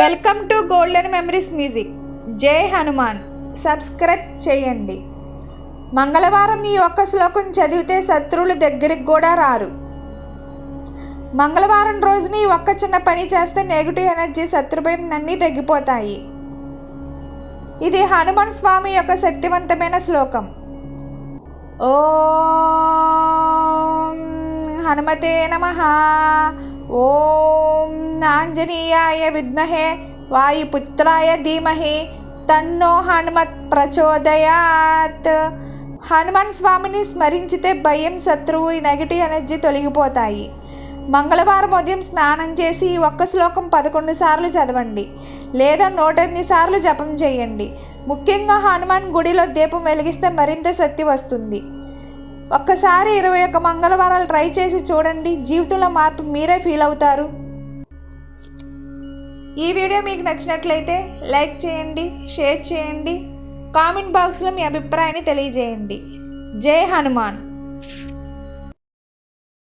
Welcome to golden memories music. జై Hanuman. Subscribe చేయండి. మంగళవారం ఈ ఒక్క శ్లోకం చదివితే శత్రువులు దగ్గరికి కూడా రారు. మంగళవారం రోజున ఈ ఒక్క చిన్న పని చేస్తే నెగిటివ్ ఎనర్జీ, శత్రుభయం అన్నీ తగ్గిపోతాయి. ఇది హనుమాన్ స్వామి యొక్క శక్తివంతమైన శ్లోకం. ఓం హనుమతే నమః. ఓం ఆంజనేయాయ విద్మహే వాయుపుత్రాయ ధీమహి తన్నో హనుమత్ ప్రచోదయాత్. హనుమాన్ స్వామిని స్మరించితే భయం, శత్రువు, నెగిటివ్ ఎనర్జీ తొలగిపోతాయి. మంగళవారం ఉదయం స్నానం చేసి ఈ ఒక్క శ్లోకం 11 సార్లు చదవండి, లేదా 108 సార్లు జపం చేయండి. ముఖ్యంగా హనుమాన్ గుడిలో దీపం వెలిగిస్తే మరింత శక్తి వస్తుంది. ఒక్కసారి 21 మంగళవారాలు ట్రై చేసి చూడండి. జీవితంలో మార్పు మీరే ఫీల్ అవుతారు. ఈ వీడియో మీకు నచ్చినట్లయితే లైక్ చేయండి, షేర్ చేయండి, కామెంట్ బాక్స్లో మీ అభిప్రాయాన్ని తెలియజేయండి. జై హనుమాన్.